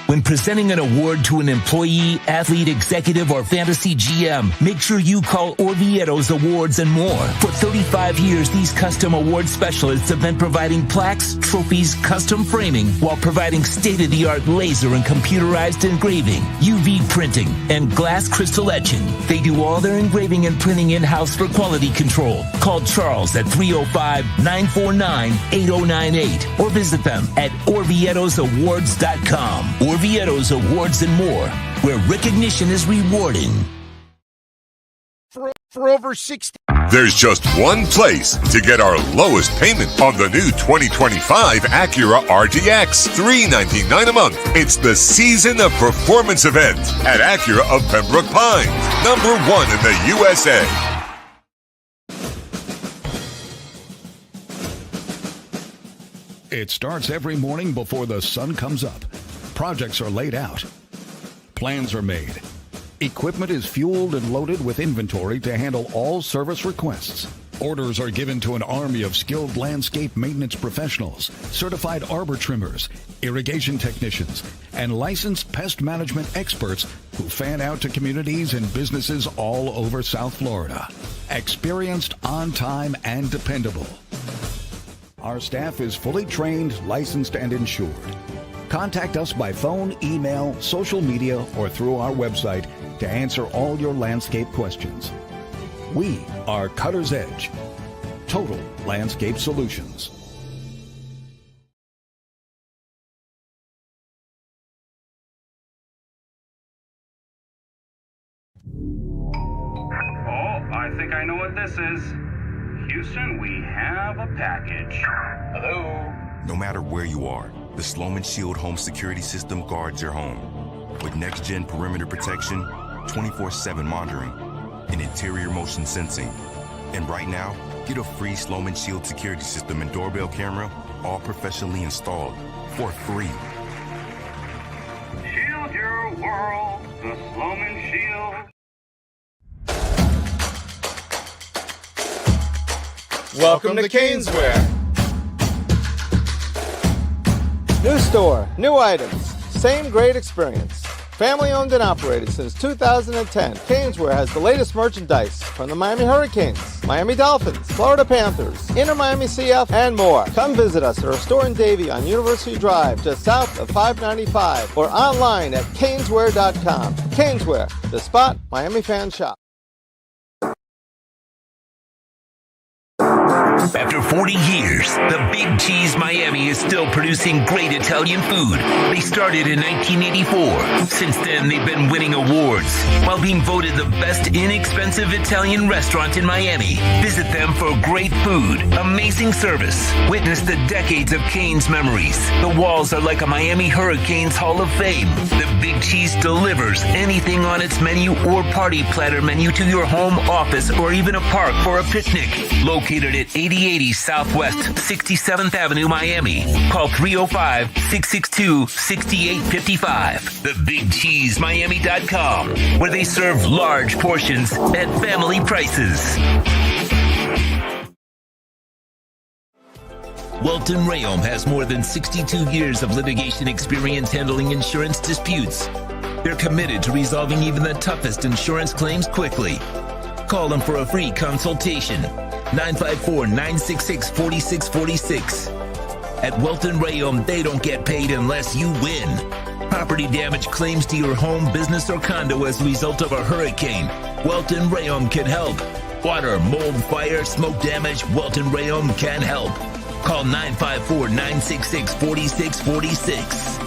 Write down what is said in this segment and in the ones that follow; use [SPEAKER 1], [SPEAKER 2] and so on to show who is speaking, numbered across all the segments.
[SPEAKER 1] When presenting an award to an employee, athlete, executive, or fantasy GM, make sure you call Orvieto's Awards and More. For 35 years, these custom award specialists have been providing plaques, trophies, custom framing, while providing state-of-the-art laser and computerized engraving, UV printing, and glass crystal etching. They do all their engraving and printing in-house for quality control. Call Charles at 305-949-8098 or visit them at orvietosawards.com. Orvieto's Awards and More, where recognition is rewarding.
[SPEAKER 2] For over 60.
[SPEAKER 3] There's just one place to get our lowest payment on the new 2025 Acura RDX, $399 a month. It's the Season of Performance event at Acura of Pembroke Pines, #1 in the USA.
[SPEAKER 4] It starts every morning before the sun comes up. Projects are laid out. Plans are made. Equipment is fueled and loaded with inventory to handle all service requests. Orders are given to an army of skilled landscape maintenance professionals, certified arbor trimmers, irrigation technicians, and licensed pest management experts who fan out to communities and businesses all over South Florida. Experienced, on time, and dependable. Our staff is fully trained, licensed, and insured. Contact us by phone, email, social media, or through our website to answer all your landscape questions. We are Cutter's Edge. Total Landscape Solutions.
[SPEAKER 5] Oh, I think I know what this is. Houston, we have a package. Hello?
[SPEAKER 6] No matter where you are, the Sloman Shield Home Security System guards your home. With next-gen perimeter protection, 24/7 monitoring, and interior motion sensing. And right now, get a free Sloman Shield security system and doorbell camera, all professionally installed, for free.
[SPEAKER 5] Shield your world, the Sloman Shield.
[SPEAKER 2] Welcome to Caneswear. New store, new items, same great experience. Family owned and operated since 2010, Caneswear has the latest merchandise from the Miami Hurricanes, Miami Dolphins, Florida Panthers, Inter Miami CF, and more. Come visit us at our store in Davie on University Drive, just south of 595, or online at caneswear.com. Caneswear, the spot Miami fans shop.
[SPEAKER 1] After 40 years, the Big Cheese Miami is still producing great Italian food. They started in 1984. Since then, they've been winning awards while being voted the best inexpensive Italian restaurant in Miami. Visit them for great food, amazing service. Witness the decades of Cane's memories. The walls are like a Miami Hurricanes Hall of Fame. The Big Cheese delivers anything on its menu or party platter menu to your home, office, or even a park for a picnic. Located at 8080 Southwest 67th Avenue, Miami. Call 305-662-6855. TheBigCheeseMiami.com, where they serve large portions at family prices. Welton Rayom has more than 62 years of litigation experience handling insurance disputes. They're committed to resolving even the toughest insurance claims quickly. Call them for a free consultation. 954-966-4646. At Welton Rayom, they don't get paid unless you win. Property damage claims to your home, business, or condo as a result of a hurricane. Welton Rayom can help. Water, mold, fire, smoke damage, Welton Rayom can help. Call 954-966-4646.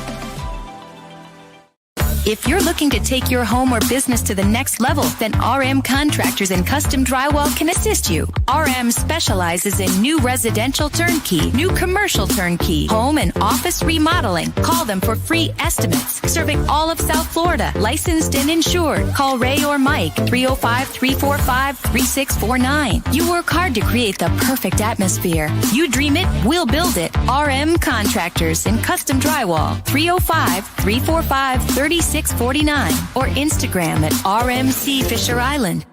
[SPEAKER 7] If you're looking to take your home or business to the next level, then RM Contractors and Custom Drywall can assist you. RM specializes in new residential turnkey, new commercial turnkey, home and office remodeling. Call them for free estimates. Serving all of South Florida, licensed and insured. Call Ray or Mike, 305-345-3649. You work hard to create the perfect atmosphere. You dream it, we'll build it. RM Contractors and Custom Drywall, 305-345-3649 or Instagram at RMC Fisher Island.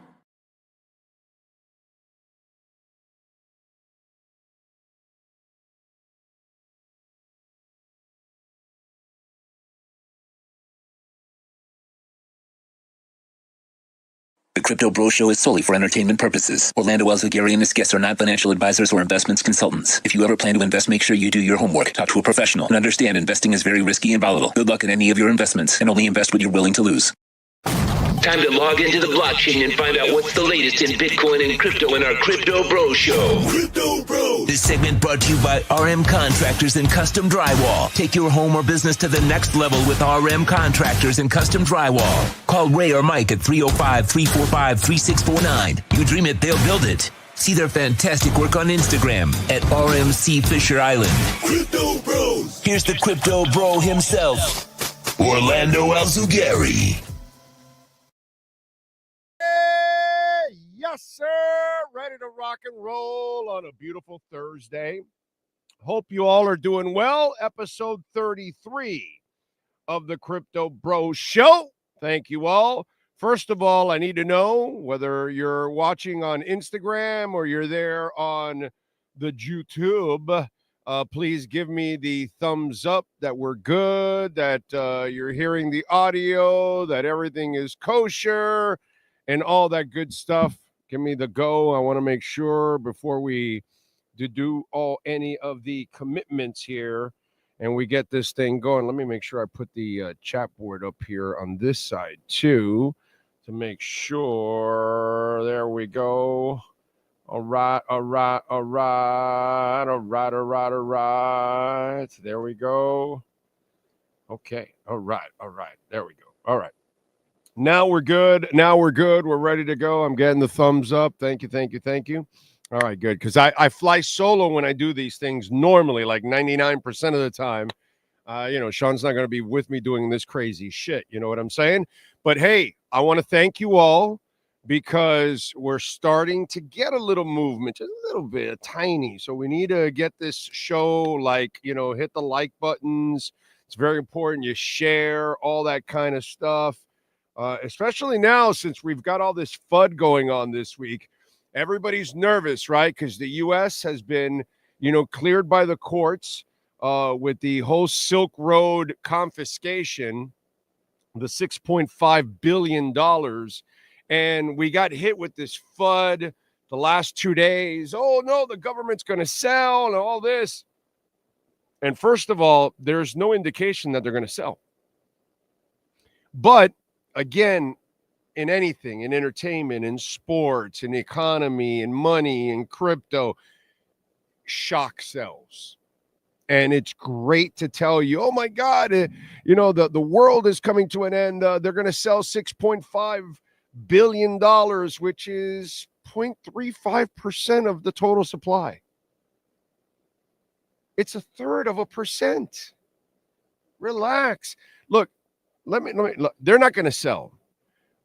[SPEAKER 1] CryptoBroSho is solely for entertainment purposes. Orlando Alzugari and his guests are not financial advisors or investments consultants. If you ever plan to invest, make sure you do your homework, talk to a professional, and understand investing is very risky and volatile. Good luck in any of your investments, and only invest what you're willing to lose.
[SPEAKER 8] Time to log into the blockchain and find out what's the latest in Bitcoin and crypto in our Crypto Bro Show.
[SPEAKER 3] Crypto Bros.
[SPEAKER 1] This segment brought to you by RM Contractors and Custom Drywall. Take your home or business to the next level with RM Contractors and Custom Drywall. Call Ray or Mike at 305-345-3649. You dream it, they'll build it. See their fantastic work on Instagram at RMC Fisher Island.
[SPEAKER 3] Crypto Bros.
[SPEAKER 1] Here's the Crypto Bro himself, Orlando Alzugari.
[SPEAKER 9] Yes, sir. Ready to rock and roll on a beautiful Thursday. Hope you all are doing well. Episode 33 of the Crypto Bro Show. Thank you all. First of all, I need to know whether you're watching on Instagram or you're there on the YouTube. Please give me the thumbs up that we're good, that you're hearing the audio, that everything is kosher, and all that good stuff. Give me the go. I want to make sure before we do any of the commitments here and we get this thing going. Let me make sure I put the chat board up here on this side too to make sure. There we go. All right. There we go. Okay. All right. There we go. All right. Now we're good. We're ready to go. I'm getting the thumbs up. Thank you. All right, good. Because I fly solo when I do these things normally, like 99% of the time. Sean's not going to be with me doing this crazy shit. You know what I'm saying? But hey, I want to thank you all because we're starting to get a little movement, just a little bit, tiny. So we need to get this show, hit the like buttons. It's very important. You share all that kind of stuff. Especially now since we've got all this FUD going on this week. Everybody's nervous, right? Because the U.S. has been, cleared by the courts with the whole Silk Road confiscation, the $6.5 billion. And we got hit with this FUD the last 2 days. Oh, no, the government's going to sell and all this. And first of all, there's no indication that they're going to sell. But again, in anything, in entertainment, in sports, in economy, in money, in crypto, shock sells. And it's great to tell you, oh my God, the world is coming to an end. They're going to sell $6.5 billion, which is 0.35% of the total supply. It's 1/3%. Relax. Look, Let me look. They're not going to sell.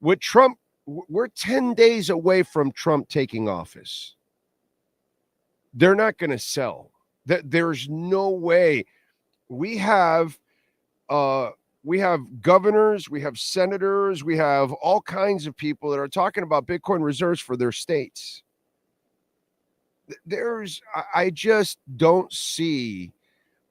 [SPEAKER 9] With Trump, we're 10 days away from Trump taking office. They're not going to sell. There's no way. We have governors, we have senators, we have all kinds of people that are talking about Bitcoin reserves for their states. I just don't see.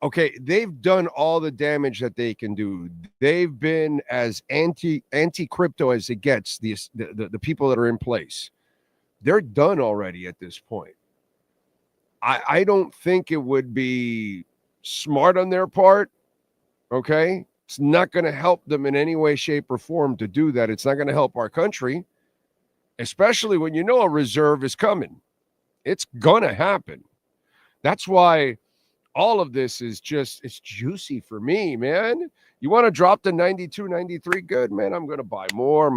[SPEAKER 9] Okay, they've done all the damage that they can do. They've been as anti-crypto as it gets, the people that are in place. They're done already at this point. I don't think it would be smart on their part, okay? It's not going to help them in any way, shape, or form to do that. It's not going to help our country, especially when a reserve is coming. It's going to happen. That's why all of this is it's juicy for me, man. You want to drop to 92, 93? Good, man. I'm going to buy more.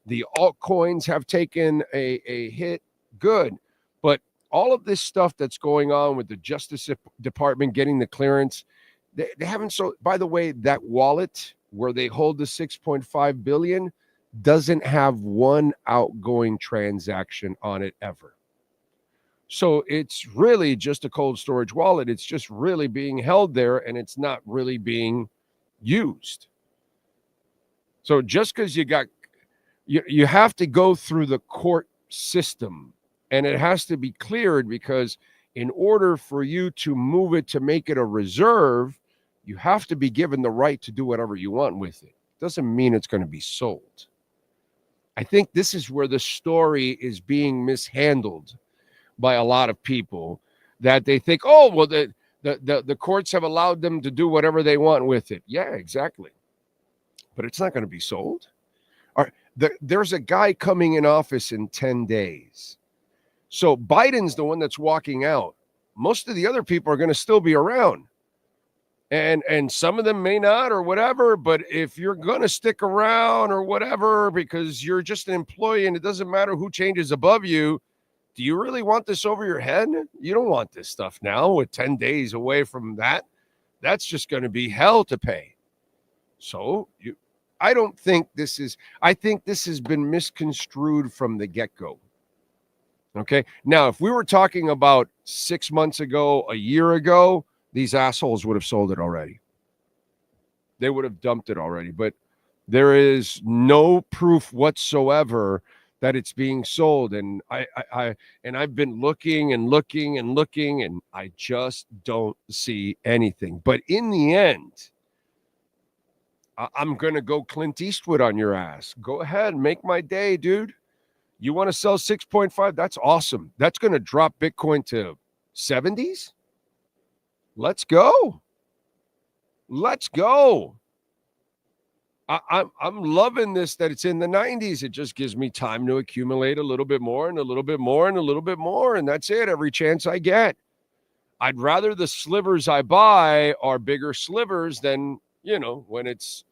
[SPEAKER 9] The altcoins have taken a hit. Good. But all of this stuff that's going on with the Justice Department getting the clearance, they haven't. So, by the way, that wallet where they hold the $6.5 billion doesn't have one outgoing transaction on it ever. So it's really just a cold storage wallet. It's just really being held there, and it's not really being used. So just because you have to go through the court system, and it has to be cleared, because in order for you to move it to make it a reserve, you have to be given the right to do whatever you want with it. Doesn't mean it's going to be sold. I think this is where the story is being mishandled by a lot of people, that they think, oh, well, the courts have allowed them to do whatever they want with it. Yeah, exactly. But it's not going to be sold. There's a guy coming in office in 10 days. So Biden's the one that's walking out. Most of the other people are going to still be around. And some of them may not or whatever, but if you're going to stick around or whatever because you're just an employee and it doesn't matter who changes above you, do you really want this over your head? You don't want this stuff now with 10 days away from that. That's just going to be hell to pay. So I think this has been misconstrued from the get-go. Okay. Now, if we were talking about 6 months ago, a year ago, these assholes would have sold it already. They would have dumped it already, but there is no proof whatsoever that it's being sold. And I've been looking and looking and looking, and I just don't see anything. But in the end, I'm going to go Clint Eastwood on your ass. Go ahead, make my day, dude. You want to sell 6.5? That's awesome. That's going to drop Bitcoin to 70s. Let's go. Let's go. I'm loving this, that it's in the 90s. It just gives me time to accumulate a little bit more and a little bit more and a little bit more. And that's it every chance I get. I'd rather the slivers I buy are bigger slivers than, when it's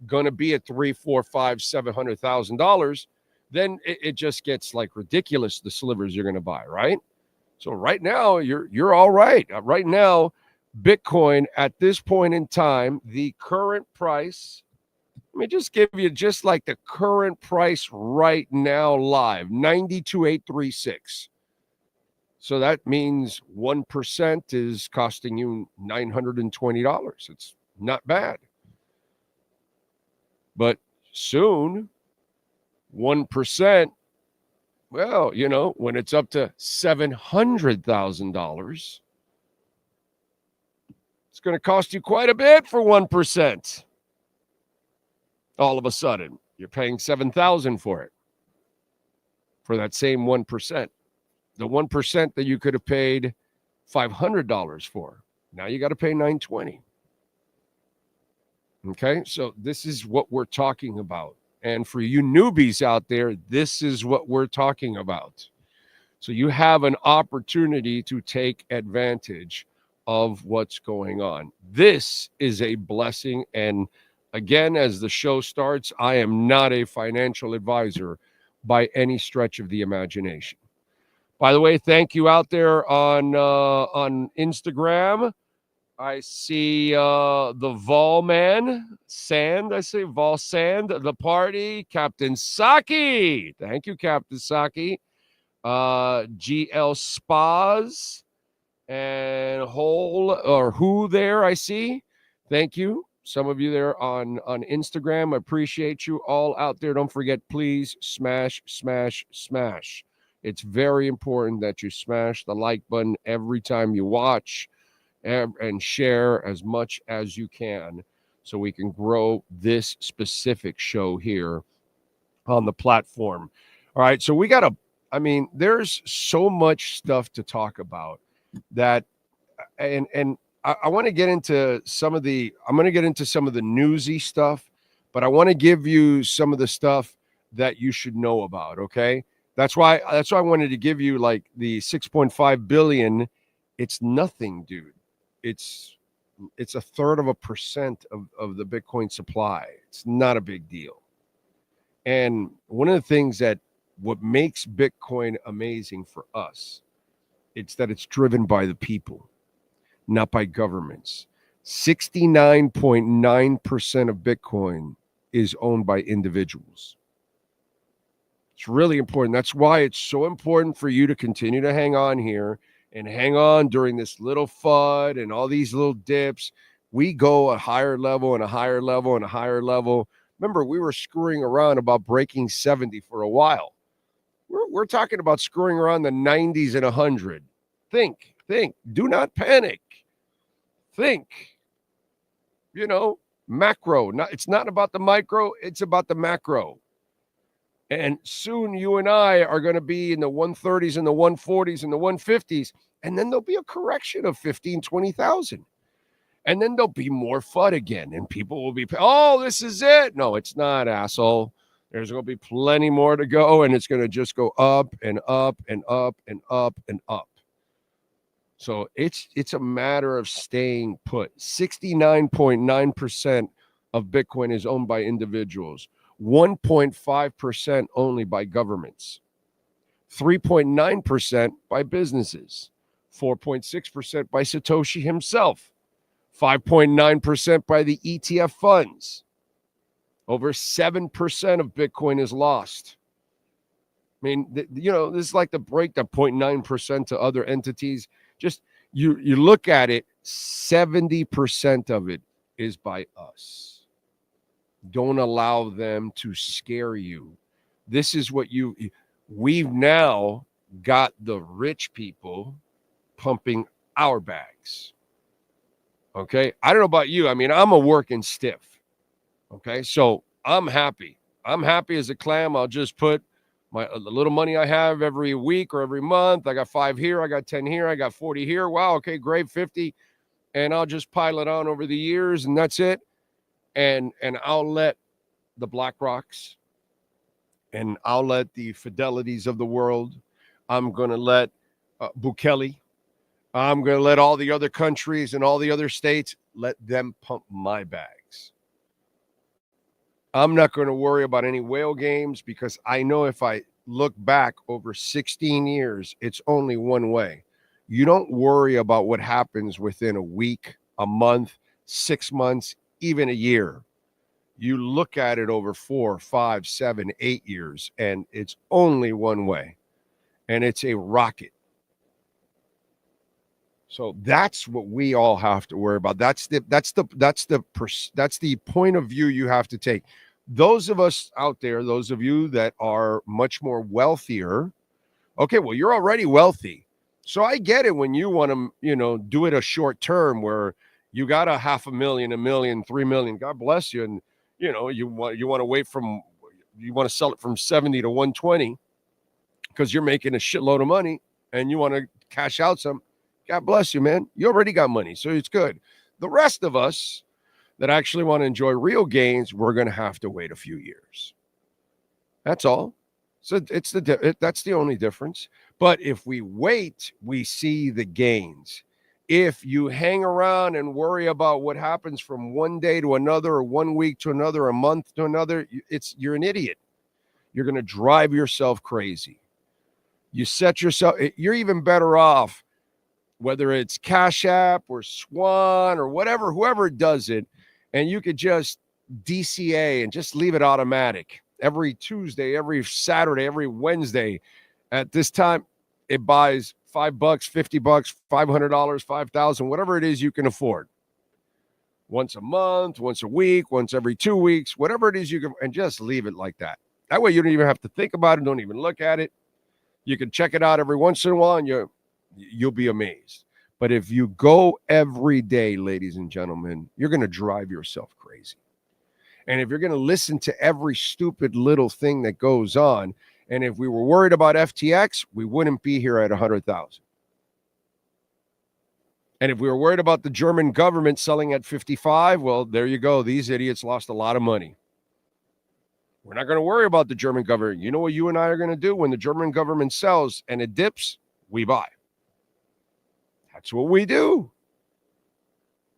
[SPEAKER 9] going to be at $300,000, $400,000, $500,000, $700,000, then it just gets like ridiculous, the slivers you're going to buy, right? So right now, you're all right. Right now, Bitcoin at this point in time, the current price, let me just give you just like the current price right now live, 92,836. So that means 1% is costing you $920. It's not bad. But soon, 1%, well, when it's up to $700,000, it's going to cost you quite a bit for 1%. All of a sudden, you're paying $7,000 for it, for that same 1%. The 1% that you could have paid $500 for, now you got to pay $920. Okay, so this is what we're talking about. And for you newbies out there, this is what we're talking about. So you have an opportunity to take advantage of what's going on. This is a blessing. And again, as the show starts, I am not a financial advisor by any stretch of the imagination. By the way, thank you out there on Instagram. I see the Vol Man, Sand. I see Vol Sand, the party, Captain Saki. Thank you, Captain Saki. GL Spas and Who there, I see. Thank you. Some of you there on Instagram. I appreciate you all out there. Don't forget, please smash, smash, smash. It's very important that you smash the like button every time you watch, and share as much as you can so we can grow this specific show here on the platform. All right, so there's so much stuff to talk about that, and I want to get into I'm going to get into some of the newsy stuff, but I want to give you some of the stuff that you should know about, okay? That's why I wanted to give you like the 6.5 billion. It's nothing, dude. It's 1/3% of the Bitcoin supply. It's not a big deal. And one of the things what makes Bitcoin amazing for us, it's that it's driven by the people, not by governments. 69.9% of Bitcoin is owned by individuals. It's really important. That's why it's so important for you to continue to hang on here and hang on during this little FUD and all these little dips. We go a higher level and a higher level and a higher level. Remember, we were screwing around about breaking 70 for a while. We're talking about screwing around the 90s and 100. Think. Do not panic. Think. Macro. It's not about the micro. It's about the macro. And soon you and I are going to be in the 130s and the 140s and the 150s. And then there'll be a correction of 15, 20,000. And then there'll be more FUD again. And people will be, oh, this is it. No, it's not, asshole. There's going to be plenty more to go. And it's going to just go up and up and up and up and up. So it's a matter of staying put. 69.9% of Bitcoin is owned by individuals. 1.5% only by governments, 3.9% by businesses, 4.6% by Satoshi himself, 5.9% by the ETF funds. Over 7% of Bitcoin is lost. I mean, this is like the break the 0.9% to other entities. Just you look at it, 70% of it is by us. Don't allow them to scare you. This is what we've now got the rich people pumping our bags. Okay. I don't know about you. I mean, I'm a working stiff. Okay. So I'm happy. I'm happy as a clam. I'll just put the little money I have every week or every month. I got 5 here. I got 10 here. I got 40 here. Wow. Okay. Great. 50. And I'll just pile it on over the years and that's it. And I'll let the BlackRocks and I'll let the Fidelities of the world. I'm going to let Bukele. I'm going to let all the other countries and all the other states, let them pump my bags. I'm not going to worry about any whale games because I know if I look back over 16 years, it's only one way. You don't worry about what happens within a week, a month, 6 months, even a year. You look at it over 4, 5, 7, 8 years, and it's only one way, and it's a rocket. So that's what we all have to worry about. That's the point of view you have to take. Those of us out there, those of you that are much more wealthier, okay, well, you're already wealthy. So I get it when you want to, do it a short term where you got a $500,000, $1 million, 3 million. God bless you. And, you want to sell it from 70 to 120 because you're making a shitload of money and you want to cash out some. God bless you, man. You already got money, so it's good. The rest of us that actually want to enjoy real gains, we're going to have to wait a few years. That's all. So that's the only difference. But if we wait, we see the gains. If you hang around and worry about what happens from one day to another, or 1 week to another, a month to another, you're an idiot. You're going to drive yourself crazy. You set yourself, you're even better off, whether it's Cash App or Swan or whatever, whoever does it, and you could just DCA and just leave it automatic. Every Tuesday, every Saturday, every Wednesday at this time, it buys $5, $50, $500, $5,000, whatever it is you can afford. Once a month, once a week, once every 2 weeks, whatever it is you can, and just leave it like that. That way you don't even have to think about it. Don't even look at it. You can check it out every once in a while and you'll be amazed. But if you go every day, ladies and gentlemen, you're going to drive yourself crazy. And if you're going to listen to every stupid little thing that goes on, and if we were worried about FTX, we wouldn't be here at 100,000. And if we were worried about the German government selling at 55, well, there you go. These idiots lost a lot of money. We're not going to worry about the German government. You know what you and I are going to do when the German government sells and it dips? We buy. That's what we do.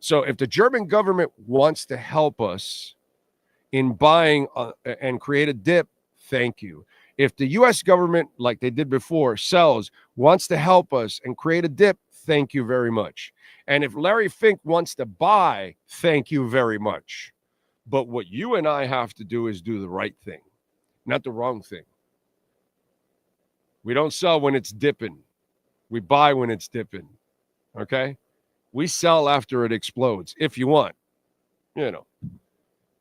[SPEAKER 9] So if the German government wants to help us in buying and create a dip, thank you. If the U.S. government, like they did before, wants to help us and create a dip, thank you very much. And if Larry Fink wants to buy, thank you very much. But what you and I have to do is do the right thing, not the wrong thing. We don't sell when it's dipping. We buy when it's dipping. Okay? We sell after it explodes, if you want.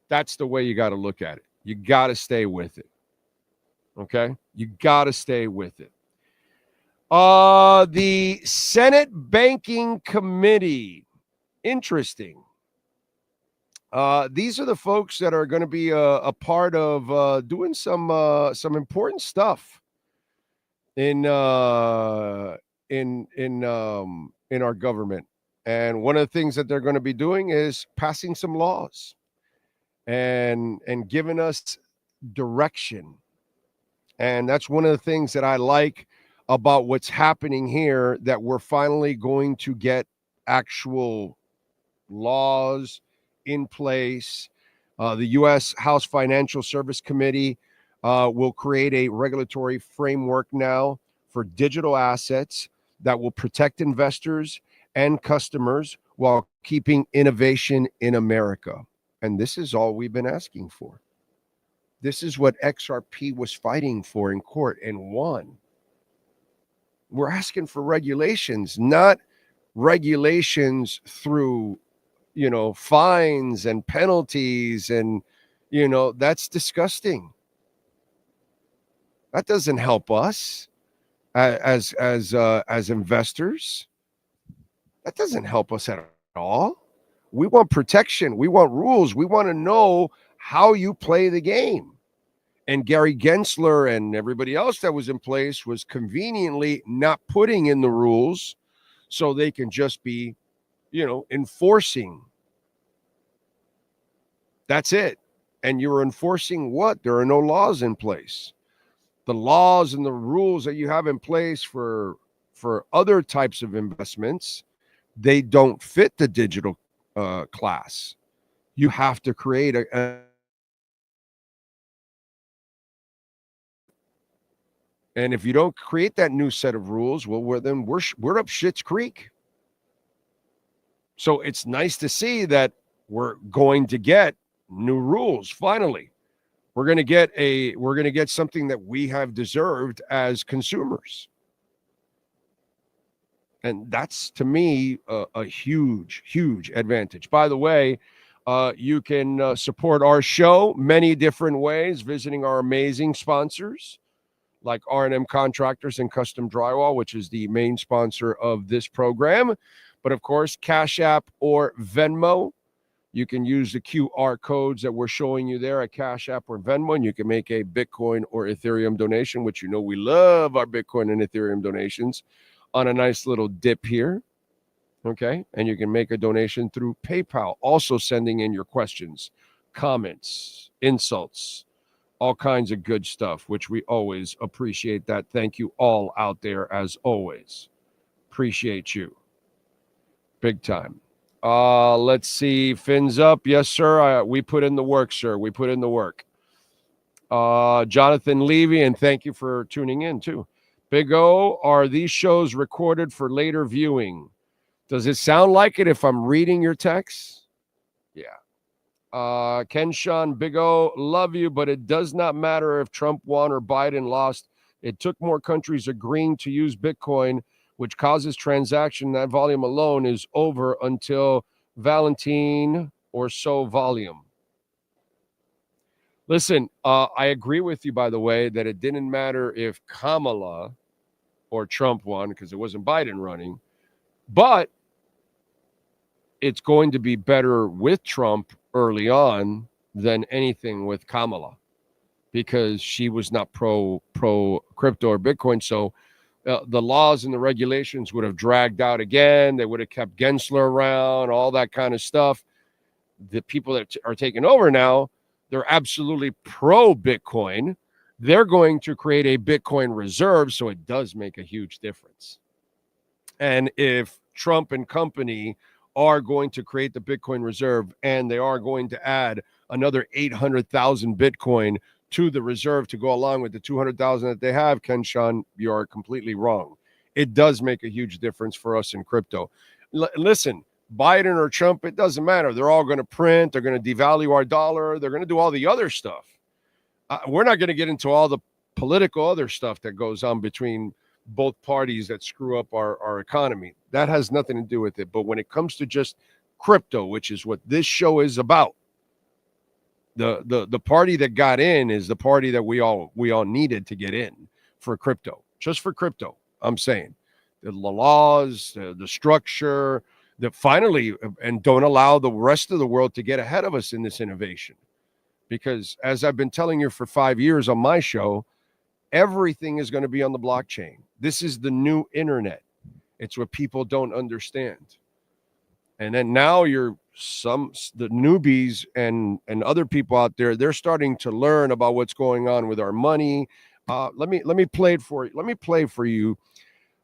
[SPEAKER 9] That's the way you got to look at it. You got to stay with it. Okay? You got to stay with it. The Senate Banking Committee. Interesting. These are the folks that are going to be a part of doing some important stuff in our government. And one of the things that they're going to be doing is passing some laws and giving us direction. And that's one of the things that I like about what's happening here, that we're finally going to get actual laws in place. The U.S. House Financial Service Committee will create a regulatory framework now for digital assets that will protect investors and customers while keeping innovation in America. And this is all we've been asking for. This is what XRP was fighting for in court and won. We're asking for regulations, not regulations through, fines and penalties. And, that's disgusting. That doesn't help us as investors. That doesn't help us at all. We want protection. We want rules. We want to know how you play the game. And Gary Gensler and everybody else that was in place was conveniently not putting in the rules so they can just be, enforcing. That's it. And you're enforcing what? There are no laws in place. The laws and the rules that you have in place for other types of investments, they don't fit the digital class. You have to create and if you don't create that new set of rules, well, we're up shit's creek. So it's nice to see that we're going to get new rules. Finally, we're going to get something that we have deserved as consumers. And that's, to me, a huge, huge advantage. By the way, you can support our show many different ways, visiting our amazing sponsors like R&M Contractors and Custom Drywall, which is the main sponsor of this program. But, of course, Cash App or Venmo. You can use the QR codes that we're showing you there at Cash App or Venmo, and you can make a Bitcoin or Ethereum donation, which we love our Bitcoin and Ethereum donations, on a nice little dip here, okay? And you can make a donation through PayPal, also sending in your questions, comments, insults, all kinds of good stuff, which we always appreciate that. Thank you all out there, as always. Appreciate you. Big time. Let's see. Fins up. Yes, sir. We put in the work, sir. We put in the work. Jonathan Levy, and thank you for tuning in, too. Big O, are these shows recorded for later viewing? Does it sound like it if I'm reading your text? Yeah. Ken Sean, Big O, love you, but it does not matter if Trump won or Biden lost. It took more countries agreeing to use Bitcoin, which causes transaction. That volume alone is over until Valentine or so volume. Listen, I agree with you, by the way, that it didn't matter if Kamala or Trump won because it wasn't Biden running, but it's going to be better with Trump early on than anything with Kamala because she was not pro crypto or Bitcoin. So the laws and the regulations would have dragged out again. They would have kept Gensler around, all that kind of stuff. The people that are taking over now, they're absolutely pro Bitcoin. They're going to create a Bitcoin reserve, so it does make a huge difference. And if Trump and company are going to create the Bitcoin reserve and they are going to add another 800,000 Bitcoin to the reserve to go along with the 200,000 that they have, Ken Sean, you are completely wrong. It does make a huge difference for us in crypto. Listen, Biden or Trump, it doesn't matter. They're all going to print. They're going to devalue our dollar. They're going to do all the other stuff. We're not going to get into all the political other stuff that goes on between both parties that screw up our economy. That has nothing to do with it. But when it comes to just crypto, which is what this show is about, the party that got in is the party that we all needed to get in for crypto. Just for crypto, I'm saying. The laws, the structure, that finally, and don't allow the rest of the world to get ahead of us in this innovation. Because as I've been telling you for 5 years on my show, everything is going to be on the blockchain. This is the new internet. It's what people don't understand. And then now the newbies and other people out there, they're starting to learn about what's going on with our money. Let me play it for you. Let me play for you.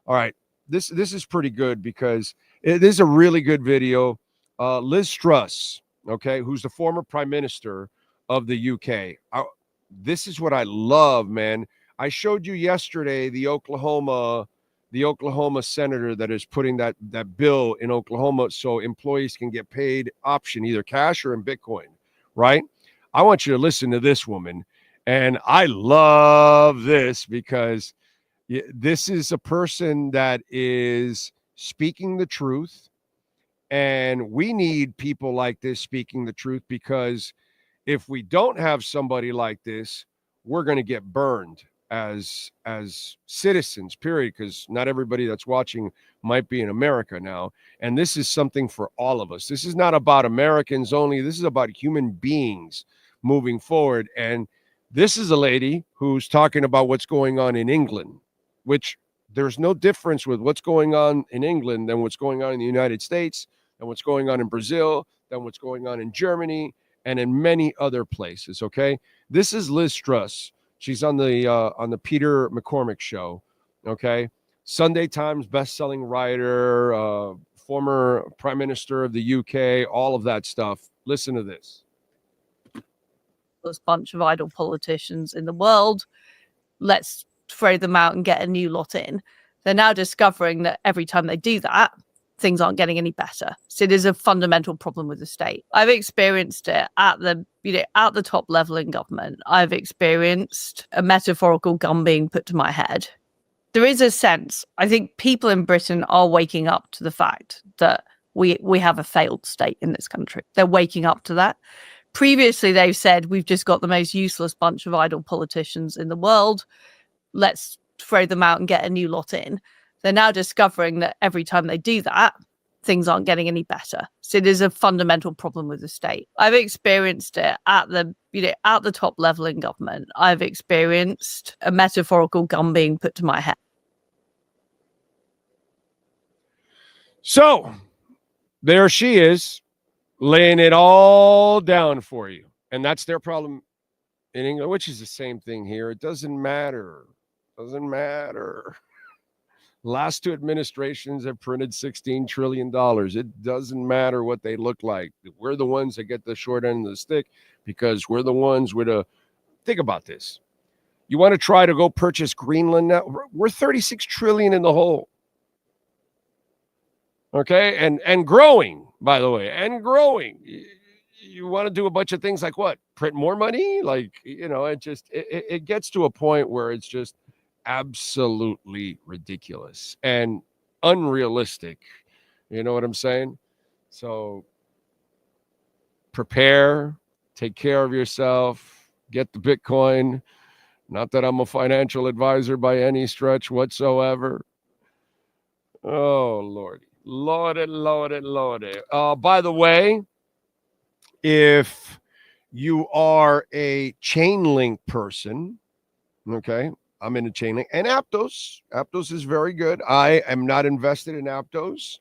[SPEAKER 9] All right. This is pretty good because this is a really good video. Liz Truss, okay, who's the former prime minister of the UK. This is what I love, man. I showed you yesterday the Oklahoma senator that is putting that bill in Oklahoma so employees can get paid option, either cash or in Bitcoin, right? I want you to listen to this woman. And I love this because this is a person that is speaking the truth. And we need people like this speaking the truth, because if we don't have somebody like this, we're going to get burned as citizens, period, because not everybody that's watching might be in America now. And this is something for all of us. This is not about Americans only. This is about human beings moving forward. And this is a lady who's talking about what's going on in England, which there's no difference with what's going on in England than what's going on in the United States, and what's going on in Brazil, than what's going on in Germany, and in many other places, okay? This is Liz Truss. She's on the Peter McCormick show, okay? Sunday Times bestselling writer, former prime minister of the UK, all of that stuff. Listen to this.
[SPEAKER 10] There's a bunch of idle politicians in the world. Let's throw them out and get a new lot in. They're now discovering that every time they do that, things aren't getting any better. So it is a fundamental problem with the state. I've experienced it at the top level in government. I've experienced a metaphorical gun being put to my head. There is a sense, I think people in Britain are waking up to the fact that we have a failed state in this country. They're waking up to that. Previously, they've said we've just got the most useless bunch of idle politicians in the world. Let's throw them out and get a new lot in. They're now discovering that every time they do that, things aren't getting any better. So it is a fundamental problem with the state. I've experienced it at the top level in government. I've experienced a metaphorical gun being put to my head.
[SPEAKER 9] So there she is, laying it all down for you. And that's their problem in England, which is the same thing here. It doesn't matter. Doesn't matter. Last two administrations have printed $16 trillion. It doesn't matter what they look like. We're the ones that get the short end of the stick because we're the ones with a... Think about this. You want to try to go purchase Greenland now? We're 36 trillion in the hole. Okay? And growing, by the way, and growing. You want to do a bunch of things like what? Print more money? Like, it gets to a point where it's just absolutely ridiculous and unrealistic. You know what I'm saying? So prepare, take care of yourself, get the Bitcoin. Not that I'm a financial advisor by any stretch whatsoever. Oh, Lordy. Lordy. By the way, if you are a Chainlink person, okay, I'm in a Chainlink and Aptos. Aptos is very good. I am not invested in Aptos,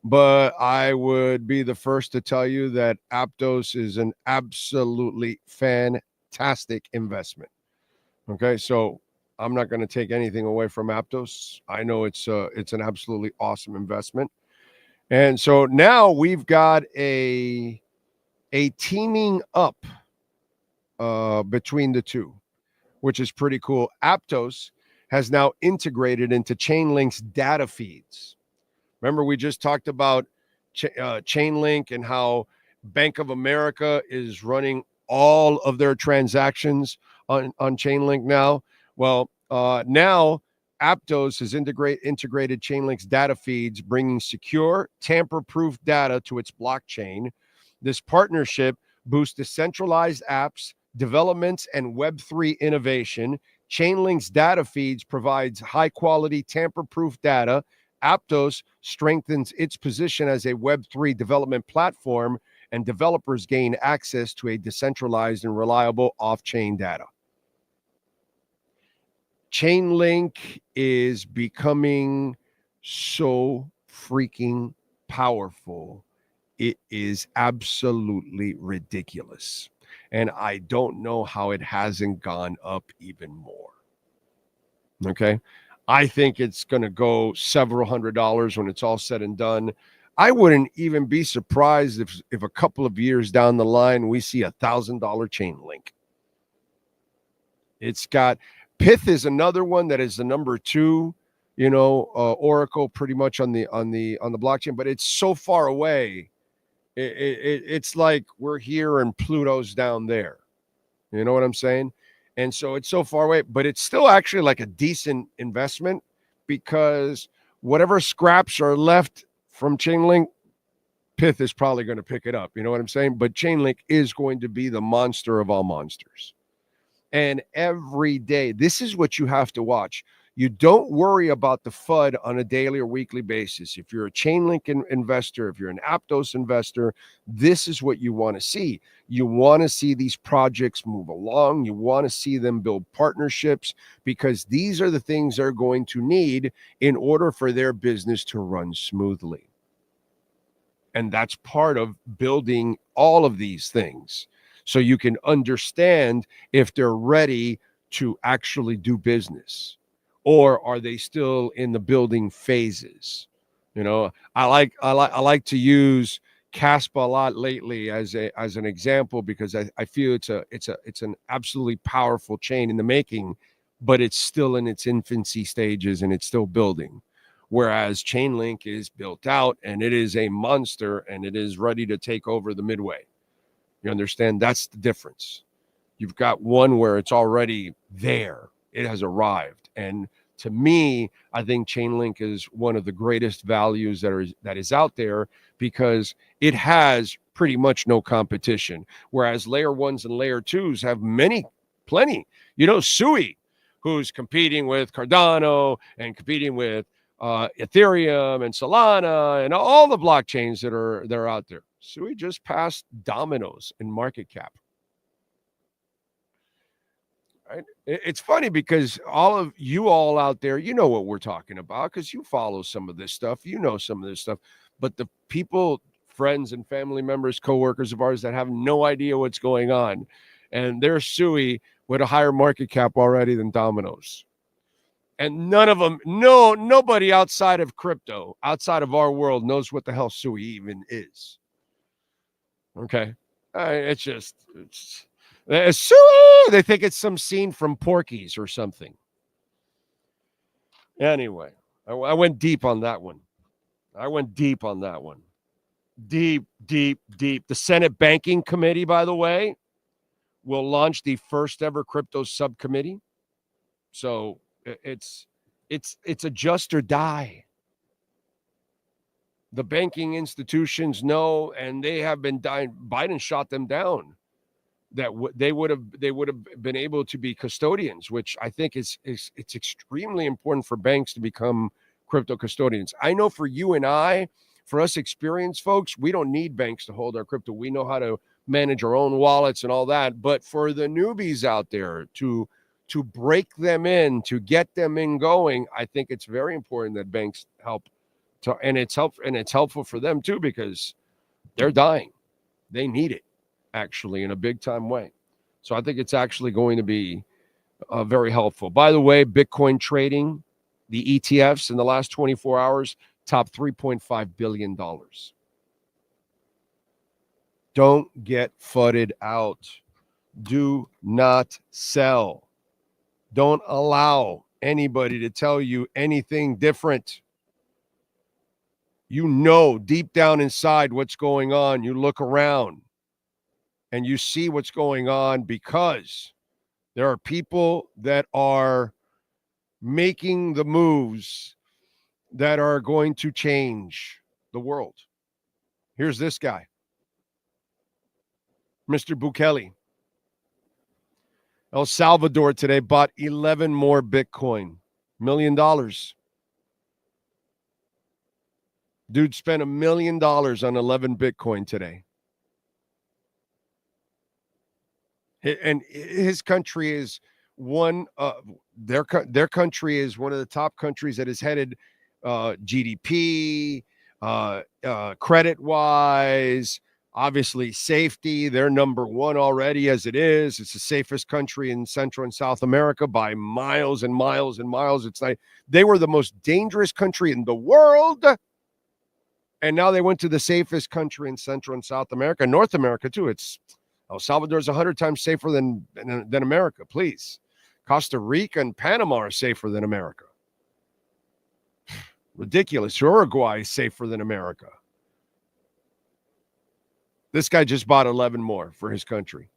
[SPEAKER 9] but I would be the first to tell you that Aptos is an absolutely fantastic investment. Okay, so I'm not going to take anything away from Aptos. I know it's an absolutely awesome investment. And so now we've got a teaming up between the two, which is pretty cool. Aptos has now integrated into Chainlink's data feeds. Remember, we just talked about Chainlink and how Bank of America is running all of their transactions on Chainlink now. Well, now Aptos has integrated Chainlink's data feeds, bringing secure, tamper-proof data to its blockchain. This partnership boosts decentralized apps, developments, and Web3 innovation. Chainlink's data feeds provides high-quality, tamper-proof data, Aptos strengthens its position as a Web3 development platform, and developers gain access to a decentralized and reliable off-chain data. Chainlink is becoming so freaking powerful. It is absolutely ridiculous. And I don't know how it hasn't gone up even more. Okay. I think it's going to go several $100s when it's all said and done. I wouldn't even be surprised if a couple of years down the line, we see $1,000 Chainlink. It's got Pith is another one that is the number 2, Oracle pretty much on the blockchain, but it's so far away. It's like we're here and Pluto's down there. You know what I'm saying? And so it's so far away, but it's still actually like a decent investment, because whatever scraps are left from Chainlink, Pith is probably going to pick it up. You know what I'm saying? But Chainlink is going to be the monster of all monsters. And every day, this is what you have to watch. You don't worry about the FUD on a daily or weekly basis. If you're a Chainlink investor, if you're an Aptos investor, this is what you want to see. You want to see these projects move along. You want to see them build partnerships, because these are the things they're going to need in order for their business to run smoothly. And that's part of building all of these things, so you can understand if they're ready to actually do business, or are they still in the building phases. I like to use Caspa a lot lately as an example, because I feel it's an absolutely powerful chain in the making, but it's still in its infancy stages and it's still building. Whereas Chainlink is built out and it is a monster and it is ready to take over the midway. You understand? That's the difference. You've got one where it's already there. It has arrived. And to me, I think Chainlink is one of the greatest values that is out there, because it has pretty much no competition. Whereas layer 1s and layer 2s have plenty. Sui, who's competing with Cardano and competing with Ethereum and Solana and all the blockchains that are out there. Sui just passed Domino's in market cap. Right? It's funny because all of you all out there, you know what we're talking about, because you follow some of this stuff, some of this stuff. But the people, friends and family members, coworkers of ours that have no idea what's going on, and they're Sui with a higher market cap already than Domino's. And none of them, nobody outside of crypto, outside of our world, knows what the hell Sui even is. Okay. It's Sui. They think it's some scene from Porky's or something. Anyway, I went deep on that one. Deep. The Senate Banking Committee, by the way, will launch the first ever crypto subcommittee. So it's adjust or die. The banking institutions know, and they have been dying. Biden shot them down. That they would have been able to be custodians, which I think it's extremely important for banks to become crypto custodians. I know for you and I, for us experienced folks, we don't need banks to hold our crypto. We know how to manage our own wallets and all that. But for the newbies out there, to break them in, to get them in going, I think it's very important that banks help. And it's helpful for them too, because they're dying. They need it, actually, in a big time way. So I think it's actually going to be very helpful. By the way, Bitcoin trading, the ETFs in the last 24 hours, top $3.5 billion. Don't get fudded out. Do not sell. Don't allow anybody to tell you anything different. You know deep down inside what's going on. You look around and you see what's going on, because there are people that are making the moves that are going to change the world. Here's this guy, Mr. Bukele. El Salvador today bought 11 more Bitcoin, $1 million. Dude spent $1 million on 11 Bitcoin today. And his country is their country is one of the top countries that is headed GDP, credit wise, obviously safety. They're number one already as it is. It's the safest country in Central and South America by miles and miles and miles. It's like they were the most dangerous country in the world. And now they went to the safest country in Central and South America, North America too. It's El Salvador is 100 times safer than America, please. Costa Rica and Panama are safer than America. Ridiculous. Uruguay is safer than America. This guy just bought 11 more for his country.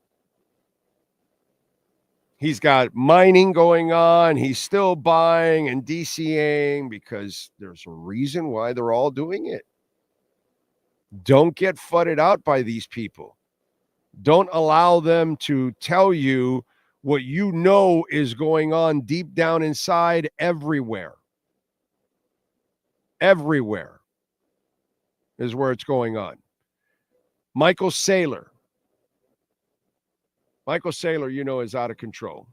[SPEAKER 9] He's got mining going on. He's still buying and DCAing because there's a reason why they're all doing it. Don't get fudded out by these people. Don't allow them to tell you what you know is going on deep down inside everywhere. Everywhere is where it's going on. Michael Saylor, you know, is out of control.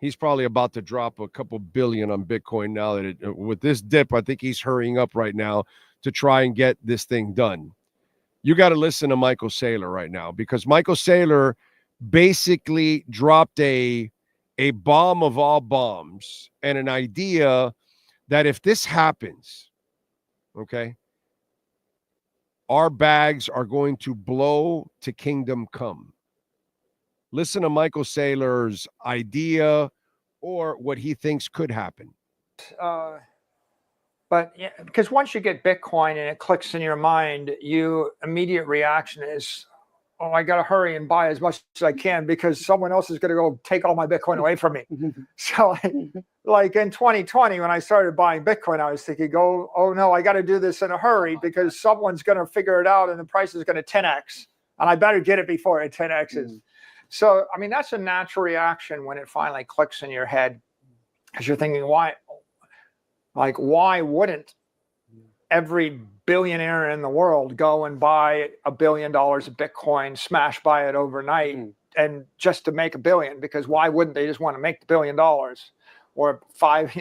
[SPEAKER 9] He's probably about to drop a couple billion on Bitcoin now that with this dip, I think he's hurrying up right now to try and get this thing done. You got to listen to Michael Saylor right now because Michael Saylor basically dropped a bomb of all bombs and an idea that if this happens, okay, our bags are going to blow to kingdom come. Listen to Michael Saylor's idea or what he thinks could happen.
[SPEAKER 11] But yeah, because once you get Bitcoin and it clicks in your mind, your immediate reaction is, oh, I got to hurry and buy as much as I can because someone else is going to go take all my Bitcoin away from me. So like in 2020, when I started buying Bitcoin, I was thinking, oh no, I got to do this in a hurry because someone's going to figure it out and the price is going to 10x. And I better get it before it 10x's. So, I mean, that's a natural reaction when it finally clicks in your head because you're thinking, why wouldn't every billionaire in the world go and buy $1 billion of Bitcoin, smash buy it overnight and just to make $1 billion? Because why wouldn't they just want to make the $1 billion or 5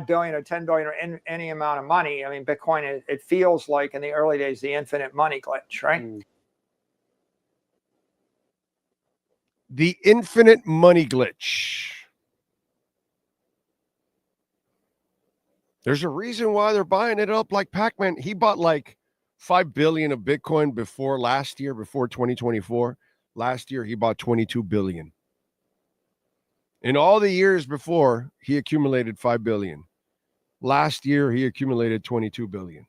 [SPEAKER 11] billion or 10 billion or any amount of money? I mean, Bitcoin, it feels like in the early days, the infinite money glitch, right?
[SPEAKER 9] The infinite money glitch. There's a reason why they're buying it up like Pac-Man. He bought like 5 billion of Bitcoin before 2024. Last year, he bought 22 billion. In all the years before, he accumulated 5 billion. Last year, he accumulated 22 billion.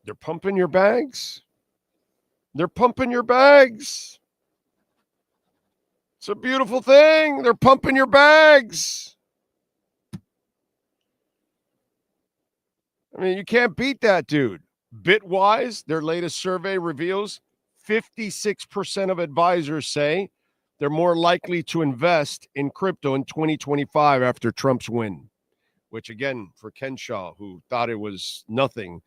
[SPEAKER 9] They're pumping your bags. They're pumping your bags. It's a beautiful thing. They're pumping your bags. I mean, you can't beat that, dude. Bitwise, their latest survey reveals 56% of advisors say they're more likely to invest in crypto in 2025 after Trump's win, which again, for Ken Shaw, who thought it was nothing.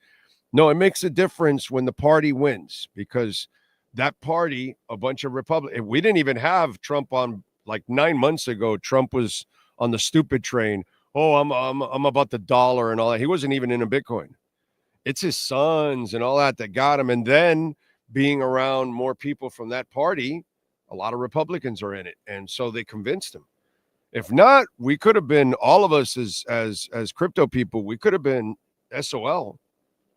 [SPEAKER 9] No, it makes a difference when the party wins because that party, a bunch of Republicans, we didn't even have Trump on like 9 months ago. Trump was on the stupid train. Oh, I'm about the dollar and all that. He wasn't even into Bitcoin. It's his sons and all that got him. And then being around more people from that party, a lot of Republicans are in it. And so they convinced him. If not, we could have been, all of us as crypto people, we could have been SOL.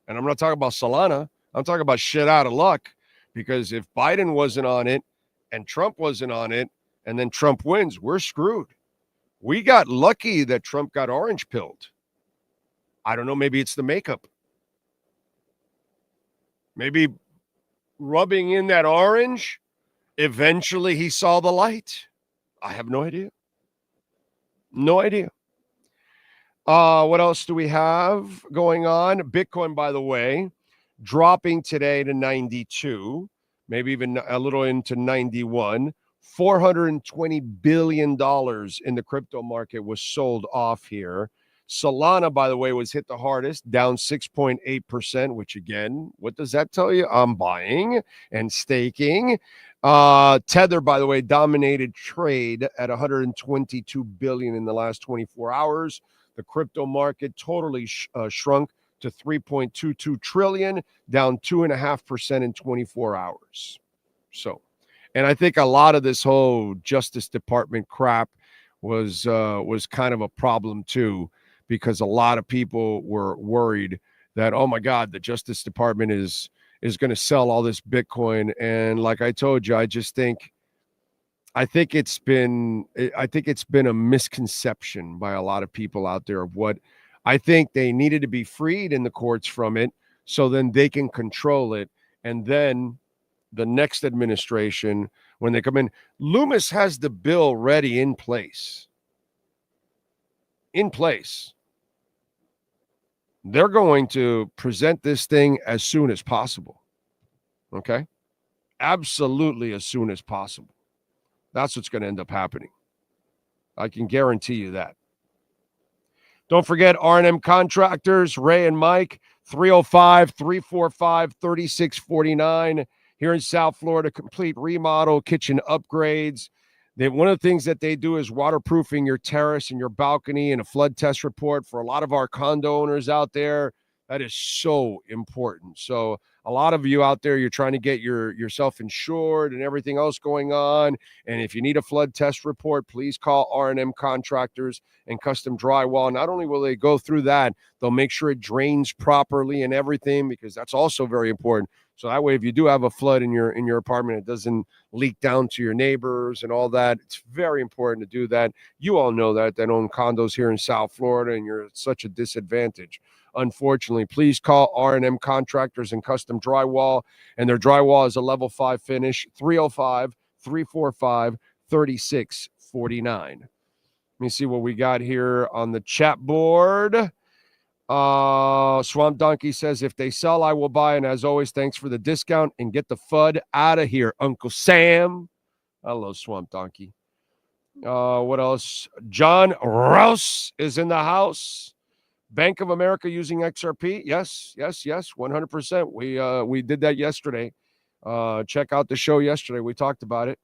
[SPEAKER 9] And I'm not talking about Solana. I'm talking about shit out of luck. Because if Biden wasn't on it and Trump wasn't on it, and then Trump wins, we're screwed. We got lucky that Trump got orange pilled. I don't know. Maybe it's the makeup. Maybe rubbing in that orange, eventually he saw the light. I have no idea. No idea. What else do we have going on? Bitcoin, by the way, dropping today to 92, maybe even a little into 91. $420 billion in the crypto market was sold off here. Solana, by the way, was hit the hardest, down 6.8%, which again, what does that tell you? I'm buying and staking. Tether, by the way, dominated trade at 122 billion in the last 24 hours. The crypto market totally shrunk to 3.22 trillion, down 2.5% in 24 hours. So, and I think a lot of this whole Justice Department crap was kind of a problem too, because a lot of people were worried that, oh my God, the Justice Department is going to sell all this Bitcoin. And like I told you, I think it's been a misconception by a lot of people out there of what I think they needed to be freed in the courts from it, so then they can control it. And then the next administration, when they come in, Loomis has the bill ready in place. They're going to present this thing as soon as possible. Okay? Absolutely as soon as possible. That's what's going to end up happening. I can guarantee you that. Don't forget R&M Contractors, Ray and Mike, 305-345-3649. Here in South Florida, complete remodel, kitchen upgrades. One of the things that they do is waterproofing your terrace and your balcony and a flood test report for a lot of our condo owners out there. That is so important. So a lot of you out there, you're trying to get yourself insured and everything else going on. And if you need a flood test report, please call R&M Contractors and Custom Drywall. Not only will they go through that, they'll make sure it drains properly and everything, because that's also very important. So that way, if you do have a flood in your apartment, it doesn't leak down to your neighbors and all that. It's very important to do that. You all know that own condos here in South Florida, and you're at such a disadvantage. Unfortunately, please call R&M Contractors and Custom Drywall, and their drywall is a level 5 finish, 305-345-3649. Let me see what we got here on the chat board. Swamp Donkey says, if they sell, I will buy. And as always, thanks for the discount and get the FUD out of here, Uncle Sam. Hello, Swamp Donkey. What else? John Rouse is in the house. Bank of America using XRP. Yes, 100%. We did that yesterday. Check out the show yesterday. We talked about it.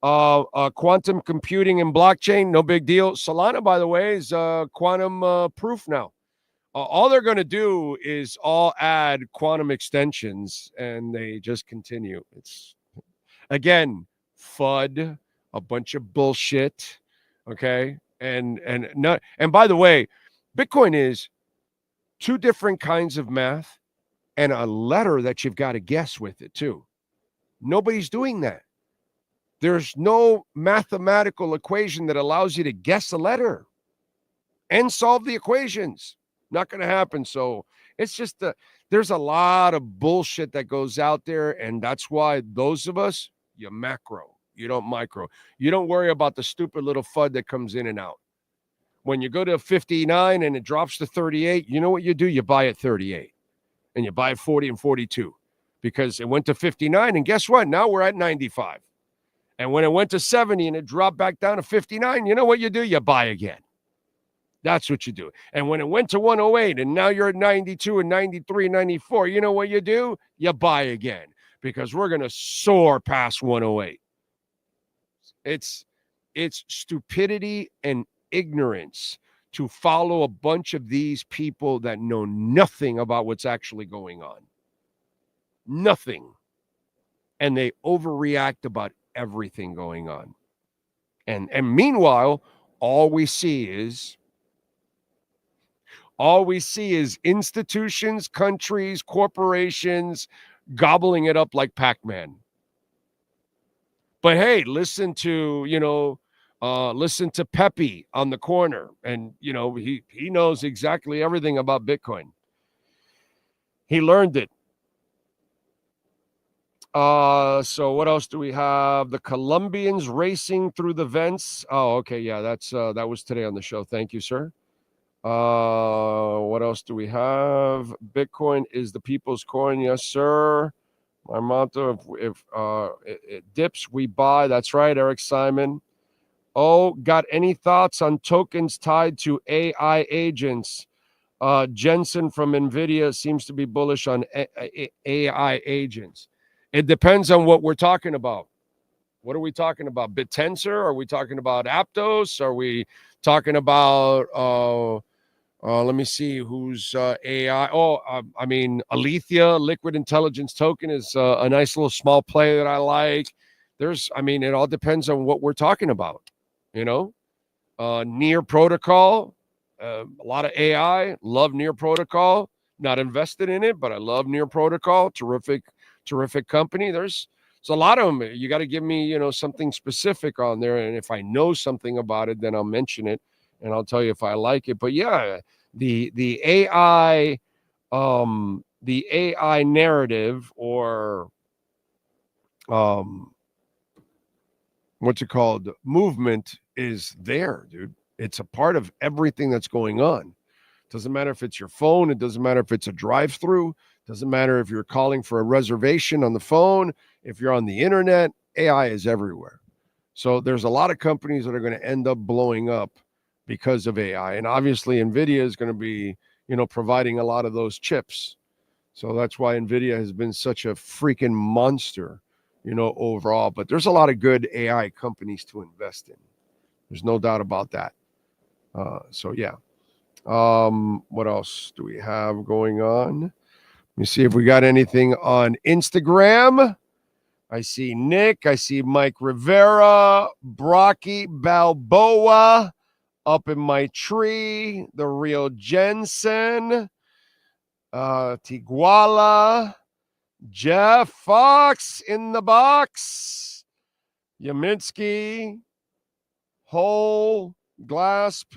[SPEAKER 9] Quantum computing and blockchain, no big deal. Solana, by the way, is quantum proof now. All they're going to do is all add quantum extensions, and they just continue. It's, again, FUD, a bunch of bullshit, okay? And by the way, Bitcoin is 2 different kinds of math and a letter that you've got to guess with it, too. Nobody's doing that. There's no mathematical equation that allows you to guess a letter and solve the equations. Not going to happen. So it's just there's a lot of bullshit that goes out there, and that's why those of us, you macro, you don't micro. You don't worry about the stupid little FUD that comes in and out. When you go to 59 and it drops to 38, you know what you do? You buy at 38, and you buy at 40 and 42, because it went to 59, and guess what? Now we're at 95. And when it went to 70 and it dropped back down to 59, you know what you do? You buy again. That's what you do. And when it went to 108 and now you're at 92 and 93, 94, you know what you do? You buy again, because we're going to soar past 108. It's stupidity and ignorance to follow a bunch of these people that know nothing about what's actually going on. Nothing. And they overreact about everything going on. And meanwhile, all we see is institutions, countries, corporations gobbling it up like Pac-Man. But hey, listen to Pepe on the corner, and he knows exactly everything about Bitcoin. He learned it. So what else do we have? The Colombians racing through the vents. Oh, okay, yeah, that was today on the show. Thank you, sir. What else do we have? Bitcoin is the people's coin. Yes, sir. My motto: if it dips, we buy. That's right, Eric Simon. Oh, got any thoughts on tokens tied to AI agents? Jensen from NVIDIA seems to be bullish on AI agents. It depends on what we're talking about. What are we talking about? BitTensor? Are we talking about Aptos? Are we talking about, let me see, who's AI? I mean, Alethea, Liquid Intelligence Token is a nice little small play that I like. It all depends on what we're talking about, you know? Near Protocol, a lot of AI, love Near Protocol. Not invested in it, but I love Near Protocol. Terrific company. There's a lot of them. You got to give me, something specific on there. And if I know something about it, then I'll mention it and I'll tell you if I like it. But yeah, the AI narrative, or what's it called? Movement is there, dude. It's a part of everything that's going on. Doesn't matter if it's your phone. It doesn't matter if it's a drive-through. Doesn't matter if you're calling for a reservation on the phone. If you're on the internet, AI is everywhere. So there's a lot of companies that are going to end up blowing up because of AI. And obviously NVIDIA is going to be, providing a lot of those chips. So that's why NVIDIA has been such a freaking monster, overall. But there's a lot of good AI companies to invest in. There's no doubt about that. So yeah. What else do we have going on? Let me see if we got anything on Instagram. I see Nick. I see Mike Rivera, Brocky Balboa up in my tree. The real Jensen, Tiguala, Jeff Fox in the box, Yaminsky, Whole, Glasp.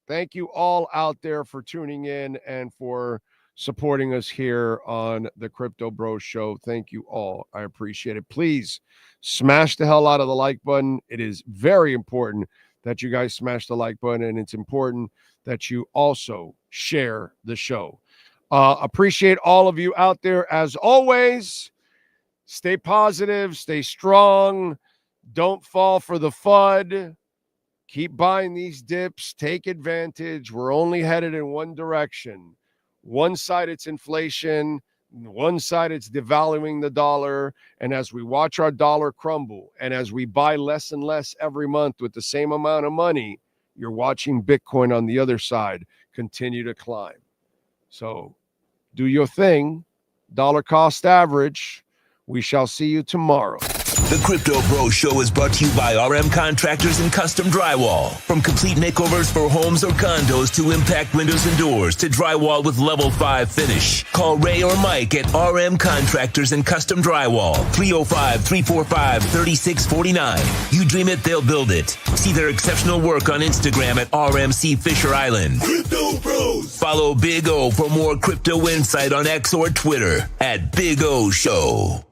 [SPEAKER 9] Thank you all out there for tuning in and for supporting us here on the Crypto Bro Show. Thank you all. I appreciate it. Please smash the hell out of the like button. It is very important that you guys smash the like button, and it's important that you also share the show. Appreciate all of you out there as always. Stay positive, stay strong. Don't fall for the FUD. Keep buying these dips. Take advantage. We're only headed in one direction. One side, it's inflation. One side, it's devaluing the dollar. And as we watch our dollar crumble, and as we buy less and less every month with the same amount of money, you're watching Bitcoin on the other side continue to climb. So do your thing. Dollar cost average. We shall see you tomorrow.
[SPEAKER 1] The Crypto Bro Show is brought to you by RM Contractors and Custom Drywall. From complete makeovers for homes or condos to impact windows and doors to drywall with level 5 finish. Call Ray or Mike at RM Contractors and Custom Drywall. 305-345-3649. You dream it, they'll build it. See their exceptional work on Instagram at RMC Fisher Island. Crypto Bros. Follow Big O for more crypto insight on X or Twitter at Big O Show.